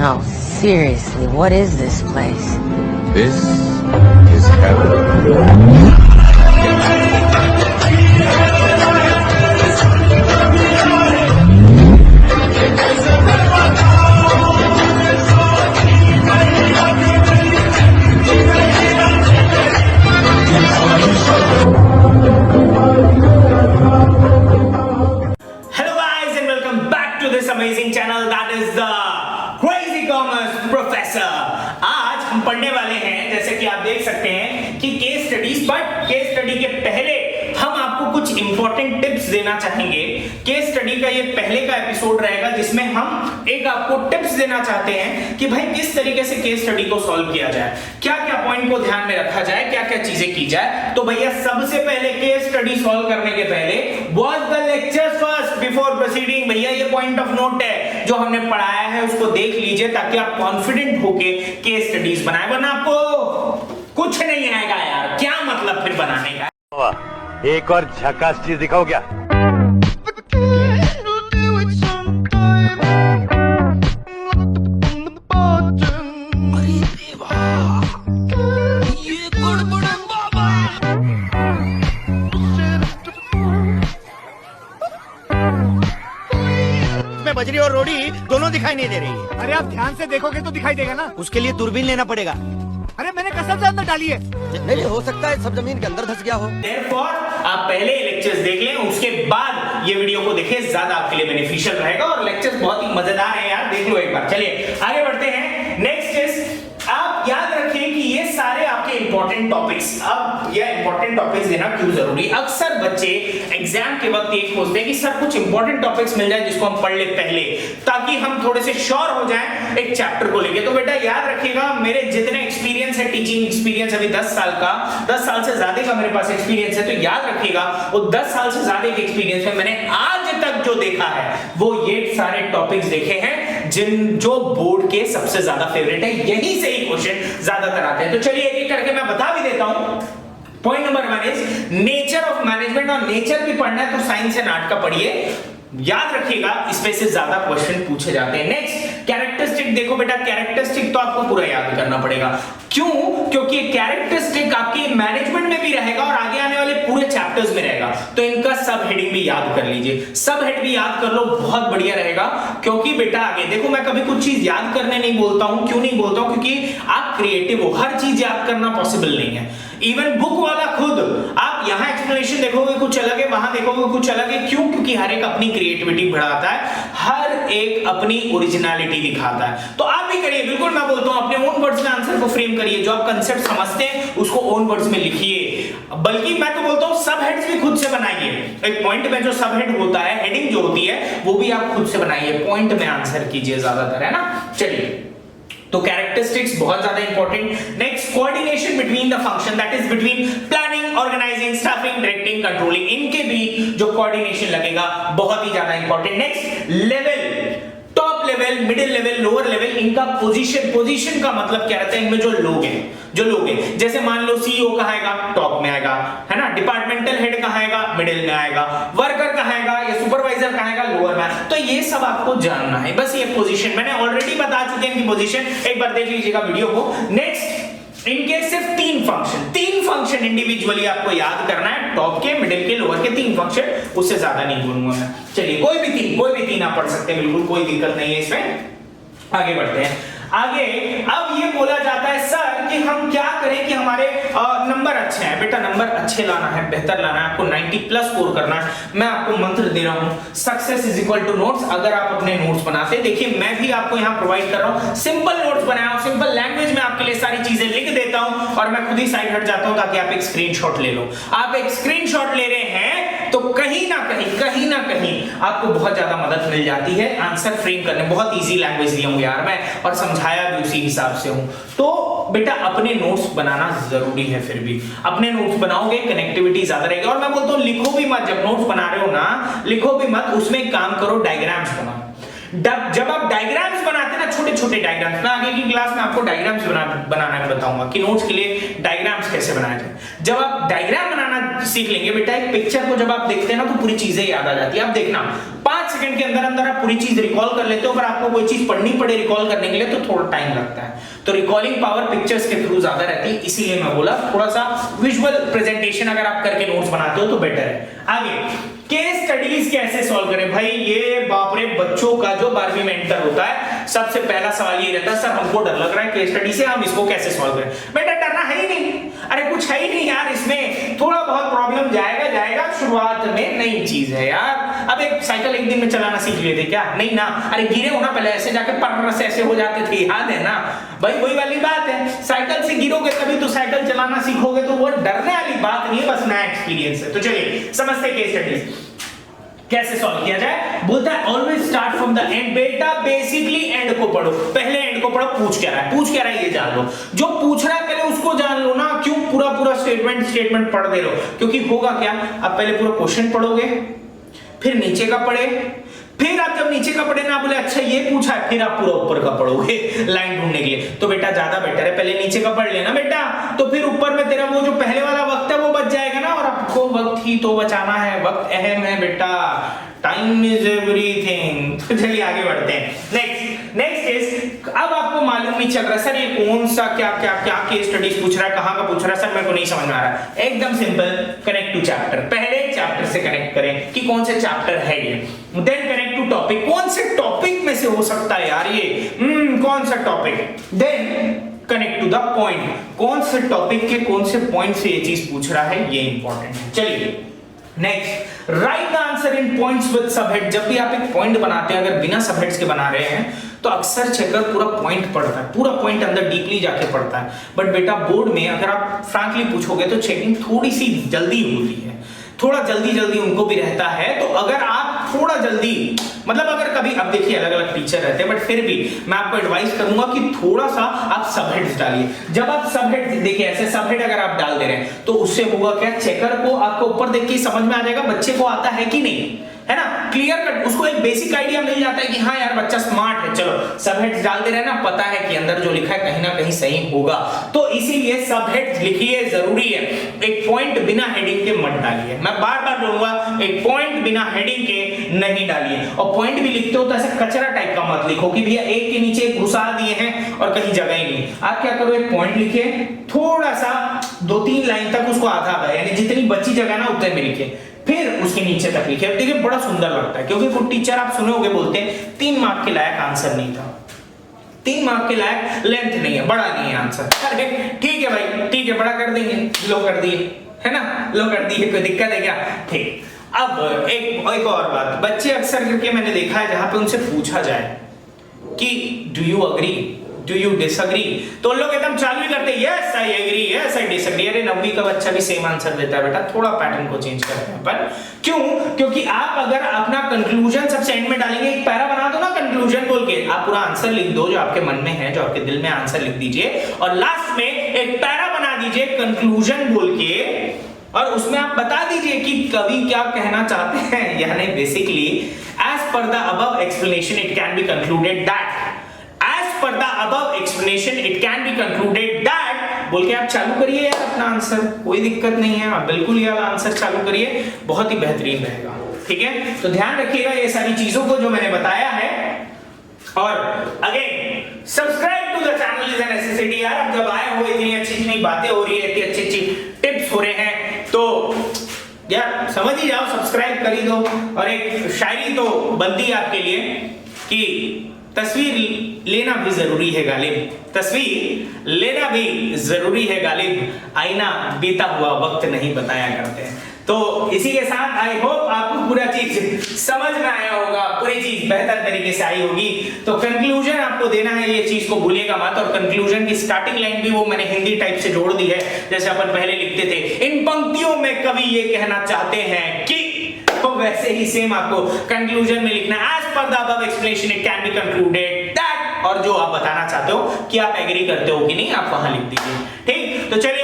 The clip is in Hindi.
No, seriously, what is this place? This is heaven. Hello guys and welcome back to this amazing channel that is the Crazy Commerce Professor। आज हम पढ़ने वाले हैं, जैसे कि आप देख सकते हैं कि case studies, but case study के पहले हम आपको कुछ इंपॉर्टेंट टिप्स देना चाहेंगे। केस स्टडी का ये पहले का एपिसोड रहेगा जिसमें हम एक आपको टिप्स देना चाहते हैं कि भाई किस तरीके से केस स्टडी को सॉल्व किया जाए, क्या क्या पॉइंट को ध्यान में रखा जाए, क्या क्या चीजें की जाए। तो भैया सबसे पहले केस स्टडी सॉल्व करने के पहले watch the lecture first before proceeding. भैया ये पॉइंट ऑफ नोट है, जो हमने पढ़ाया है उसको देख लीजिए ताकि आप कॉन्फिडेंट होके केस स्टडीज बनाए, वरना आपको कुछ नहीं आएगा यार। क्या मतलब फिर बनाने का। एक और झकास चीज दिखाओ क्या? बजरी और रोड़ी दोनों दिखाई नहीं दे रही है। अरे आप ध्यान से देखोगे तो दिखाई देगा ना। उसके लिए दूरबीन लेना पड़ेगा। अरे मैंने कसम से अंदर डाली है। नहीं, हो सकता है सब जमीन के अंदर धस गया हो। Therefore, आप पहले लेक्चर्स देख लें, उसके बाद ये वीडियो को देखें, ज्यादा आपके लिए बेनिफिशियल रहेगा। और लेक्चर्स बहुत ही मजेदार है यार, देख लो एक बार। चलिए आगे बढ़ते हैं। नेक्स्ट इज, आप याद रखिए कि ये सारे आपके इंपॉर्टेंट टॉपिक्स, अब ये इंपॉर्टेंट टॉपिक्स देना क्यों जरूरी। अक्सर बच्चे एग्जाम के वक्त ये खोजते हैं कि सर कुछ इंपॉर्टेंट टॉपिक्स मिल जाए जिसको हम पढ़ ले पहले, ताकि हम थोड़े से श्योर हो जाएं एक चैप्टर को लेके। तो बेटा याद रखिएगा, मेरे जितने एक्सपीरियंस है, टीचिंग एक्सपीरियंस अभी 10 साल का, 10 साल से ज्यादा का मेरे पास एक्सपीरियंस है। तो याद रखिएगा वो 10 साल से ज्यादा के एक्सपीरियंस में मैंने आज तक जो देखा है वो ये सारे टॉपिक्स देखे हैं जो बोर्ड के सबसे ज्यादा फेवरेट है, यहीं से ही क्वेश्चन ज्यादातर आते हैं। तो चलिए एक एक करके मैं बता भी देता हूं। Point number 1 is nature of management. और नेचर भी पढ़ना है तो साइंस एंड आर्ट का पढ़िए, याद रखिएगा इसमें से ज्यादा क्वेश्चन पूछे जाते हैं। Next characteristic. देखो बेटा, कैरेक्टरिस्टिक तो आपको पूरा याद करना पड़ेगा। क्यों? क्योंकि कैरेक्टरिस्टिक आपके मैनेजमेंट में भी रहेगा और आगे आने वाले पूरे चैप्टर्स में रहेगा। तो इनका सब हेडिंग भी याद कर लीजिए, सब हेड भी याद कर लो, बहुत बढ़िया रहेगा। क्योंकि बेटा आगे देखो, मैं कभी कुछ चीज याद करने नहीं बोलता हूं। क्यों नहीं बोलता हूं? क्योंकि आप क्रिएटिव हो, हर चीज याद करना पॉसिबल नहीं है। इवन बुक वाला खुद, आप यहां एक्सप्लेनेशन देखोगे कुछ अलग है, वहां देखोगे कुछ अलग है। क्यों? क्योंकि हर एक अपनी क्रिएटिविटी बढ़ाता है, हर एक अपनी ओरिजिनलिटी दिखाता है। तो आप भी करिए, बिल्कुल मैं बोलता हूं अपने ओन वर्ड्स में आंसर को फ्रेम करिए। जो आप कंसेप्ट समझते हैं उसको ओन वर्ड्स में लिखिए, बल्कि मैं तो बोलता हूं सब हेड्स भी खुद से बनाइए। एक पॉइंट में जो सब हेड होता है, हेडिंग जो होती है, वो भी आप खुद से बनाइए, पॉइंट में आंसर कीजिए ज्यादातर, है ना। चलिए, तो कैरेक्टरिस्टिक्स बहुत ज्यादा important. Next, coordination between the function, that is between planning, organising, staffing, directing, controlling. इनके बीच जो कोऑर्डिनेशन लगेगा बहुत ही ज्यादा important. Next, level, top level, middle level, lower level, इनका पोजीशन। पोजीशन का मतलब क्या रहता है, इनमें जो लोग हैं, जैसे मान लो सीईओ कहाँ आएगा, टॉप में आएगा, है ना। डिपार्टमेंटल हेड कहाँ आएगा, मिडिल में आएगा। वर्कर कहाँ आएगा या सुपरवाइजर कहाँ आएगा, लोअर में। तो ये सब आपको जानना है, बस ये पोजीशन मैंने ऑलरेडी बता चुके हैं कि पोजीशन, एक बार देख लीजिएगा वीडियो को। नेक्स्ट, इनके सिर्फ 3 फंक्शन इंडिविजुअली आपको याद करना है, टॉप के, मिडिल के, लोअर के 3 फंक्शन, उससे ज्यादा नहीं बोलूंगा मैं। चलिए कोई भी तीन आप पढ़ सकते हैं, बिल्कुल कोई दिक्कत नहीं है इसमें। आगे बढ़ते हैं। आगे अब ये बोला जाता है सर कि हम क्या करें कि हमारे नंबर अच्छे हैं। बेटा नंबर अच्छे लाना है, बेहतर लाना है, आपको 90+ स्कोर करना है। मैं आपको मंत्र दे रहा हूं, success is equal to notes. अगर आप अपने नोट्स बनाते, देखिए मैं भी आपको यहां प्रोवाइड कर रहा हूं, सिंपल नोट्स बनाया हूं, सिंपल लैंग्वेज में आपके लिए सारी चीजें लिख देता हूं और मैं खुद ही साइड हट जाता हूं ताकि आप एक स्क्रीनशॉट ले लो। आप एक स्क्रीनशॉट ले रहे हैं तो कहीं ना कहीं आपको बहुत ज्यादा मदद मिल जाती है आंसर फ्रेम करने। बहुत इजी लैंग्वेज दिया हूं यार मैं, और समझाया भी उसी हिसाब से हूं। तो बेटा अपने नोट्स बनाना जरूरी है, फिर भी अपने नोट्स बनाओगे कनेक्टिविटी ज्यादा रहेगी। और मैं बोलता हूं लिखो भी मत, जब नोट्स बना रहे हो ना, लिखो भी मत, उसमें एक काम करो, डायग्राम्स बनाओ। जब आप डायग्राम्स बनाते हैं ना, छोटे छोटे डायग्राम्स, मैं आगे की क्लास में आपको डायग्राम्स बनाना बताऊंगा कि नोट्स के लिए डायग्राम्स कैसे बनाए जाए। जब आप डायग्राम बनाना सीख लेंगे बेटा, एक पिक्चर को जब आप देखते हैं ना तो पूरी चीजें याद आ जाती है। आप देखना 5 सेकंड के अंदर अंदर आप पूरी चीज रिकॉल कर लेते हो, पर आपको कोई चीज पढ़नी पड़े रिकॉल करने के लिए तो थोड़ा टाइम लगता है। तो रिकॉलिंग पावर पिक्चर्स के थ्रू ज्यादा रहती है, इसीलिए मैं बोला थोड़ा सा विजुअल प्रेजेंटेशन अगर आप करके नोट्स बनाते हो तो बेटर है। आगे केस स्टडीज कैसे सॉल्व करें भाई, ये बाप रे, बच्चों का जो 12वीं में एंटर होता है सबसे पहला सवाल ये रहता है, सर हमको डर लग रहा है केस स्टडी से, हम इसको कैसे सॉल्व करें। बेटा डरना है ही नहीं, अरे कुछ है ही नहीं यार, इसमें थोड़ा बहुत प्रॉब्लम जाएगा, शुरुआत में नई चीज है यार। अब एक साइकिल एक दिन में चलाना सीख लेते क्या? नहीं ना, अरे गिरे हो ना पहले, ऐसे जाके पर से ऐसे हो जाते थे, याद है ना भाई, वही वाली बात है, साइकिल से गिरोगे तभी तो साइकिल चलाना सीखोगे, तो वो डरने वाली बात नहीं है, बस नया एक्सपीरियंस है। तो चलिए समझते हैं केस स्टडीज कैसे सॉल्व किया जाए। बोलता है always start from the end. बेटा बेसिकली एंड को पढ़ो, पहले एंड को पढ़ो, पूछ क्या रहा है ये जान लो, जो पूछ रहा है पहले उसको जान लो ना, क्यों पूरा स्टेटमेंट पढ़ दे रहे हो, क्योंकि होगा क्या, आप पहले पूरा क्वेश्चन पढ़ोगे, फिर नीचे का पढ़े, फिर आप जब नीचे का पढ़े ना बोले अच्छा ये पूछा है, फिर आप पूरा ऊपर का पढ़ोगे लाइन ढूंढने के लिए, तो बेटा ज्यादा बेटर है पहले नीचे का पढ़ लेना बेटा, तो फिर ऊपर में तेरा वो जो पहले वाला वक्त है वो बच जाएगा ना, और आपको वक्त ही तो बचाना है, वक्त अहम है बेटा, टाइम इज एवरीथिंग। तो चलिए आगे बढ़ते हैं। नेक्स्ट इज, अब आपको मालूम नहीं चल रहा सर ये कौन सा क्या केस स्टडीज पूछ रहा है, कहां का पूछ रहा है, सर मेरे को नहीं समझ में आ रहा है। एकदम सिंपल, कनेक्ट टू चैप्टर, पहले चैप्टर से कनेक्ट करें कि कौन से चैप्टर है ये, देन कनेक्ट टू टॉपिक, कौन से टॉपिक में से हो सकता है यार ये, कौन सा topic, then connect to the point, कौन से टॉपिक के कौन से पॉइंट से ये चीज पूछ रहा है, ये इंपॉर्टेंट है। चलिए next, write the answer in points with subhead. जब भी आप एक पॉइंट बनाते हैं, अगर बिना सबहेड्स के बना रहे हैं तो अक्सर चेकर पूरा पॉइंट पढ़ता है, पूरा पॉइंट अंदर डीपली जाके पढ़ता है, बट बेटा बोर्ड में अगर आप फ्रैंकली पूछोगे तो चेकिंग थोड़ी सी जल्दी होती है, थोड़ा जल्दी उनको भी रहता है, तो अगर आप थोड़ा जल्दी, मतलब अगर कभी, अब देखिए अलग अलग टीचर रहते हैं, बट फिर भी मैं आपको एडवाइस करूंगा कि थोड़ा सा आप सबहेड्स डालिए। जब आप सबहेड देखिए, ऐसे सबहेड अगर आप डाल दे रहे हैं तो उससे होगा क्या, चेकर को आपको ऊपर देख के समझ में आ जाएगा बच्चे को आता है कि नहीं, है ना, क्लियर कट, उसको एक बेसिक आइडिया मिल जाता है कि हाँ यार बच्चा स्मार्ट है, चलो सबहेड्स डाल दे रहे हैं ना, पता है कि अंदर जो लिखा है कहीं ना कहीं सही होगा, तो इसीलिए सबहेड्स लिखिए, जरूरी है। एक पॉइंट बिना हेडिंग के मत डालिए, मैं बार बार बोलूंगा, एक पॉइंट बिना हेडिंग के नहीं डालिए, और पॉइंट भी लिखते हो तो ऐसा कचरा टाइप का मत लिखो कि भैया एक के नीचे एक घुसा दिए हैं और कहीं जगह ही नहीं। आप क्या करो, एक पॉइंट लिखिए, थोड़ा सा 2-3 लाइन तक उसको आधा, यानी जितनी बची जगह ना उतने में लिखिए, फिर उसके नीचे तक लिखे, देखिए बड़ा सुंदर लगता है, क्योंकि कुछ टीचर आप सुने होंगे बोलते हैं 3 मार्क के लायक आंसर नहीं था, 3 मार्क के लायक लेंथ नहीं है, बड़ा नहीं है आंसर, अरे ठीक है भाई, ठीक है बड़ा कर देंगे, लो कर दिए, है ना, लो कर दिए, कोई दिक्कत है क्या, ठीक। अब एक और बात, बच्चे अक्सर करके मैंने देखा है जहां पे उनसे पूछा जाए कि do you agree, do you disagree, तो लोग एकदम चालू ही करते हैं yes I agree, yes I disagree. अरे 9वीं का बच्चा भी सेम आंसर देता है बेटा, थोड़ा पैटर्न को चेंज करते हैं पर क्यों, क्योंकि आप अगर अपना कंक्लूजन सबसे एंड में डालेंगे, एक पैरा बना दो ना कंक्लूजन बोल के, आप पूरा आंसर लिख दो जो आपके मन में है, जो आपके दिल में, आंसर लिख दीजिए, और लास्ट में एक पैरा बना दीजिए कंक्लूजन बोल के, और उसमें आप बता दीजिए कि कवि क्या कहना चाहते हैं, यानी basically as per the above explanation it can be concluded that, as per the above explanation it can be concluded that बोल के आप चालू करिए यार अपना आंसर, कोई दिक्कत नहीं है, आप बिल्कुल ये वाला आंसर चालू करिए, बहुत ही बेहतरीन रहेगा, ठीक है। तो ध्यान रखिएगा ये सारी चीजों को जो मैंने बताया है, और again subscribe to the channel is an necessity यार, अब जब आए हो इतनी अच्छी बातें हो रही है, इतनी अच्छी टिप्स हो रहे हैं, तो यार समझ ही जाओ, सब्सक्राइब कर ही दो। और एक शायरी तो बनती है आपके लिए कि तस्वीर लेना भी जरूरी है गालिब, तस्वीर लेना भी जरूरी है गालिब, आईना बीता हुआ वक्त नहीं बताया करते हैं। तो इसी के साथ आई होप आपको पूरा चीज समझ में आया होगा, पूरी चीज बेहतर तरीके से आई होगी। तो कंक्लूजन आपको देना है, ये चीज को भूलिएगा मत, और कंक्लूजन की स्टार्टिंग लाइन भी वो मैंने हिंदी टाइप से जोड़ दी है, जैसे अपन पहले लिखते थे, इन पंक्तियों में कवि ये कहना चाहते हैं कि, तो वैसे ही सेम आपको कंक्लूजन में लिखना है, as per the above explanation it can be concluded that, और जो आप बताना चाहते हो कि आप एग्री करते हो कि नहीं, आप वहां लिख दीजिए, ठीक। तो चलिए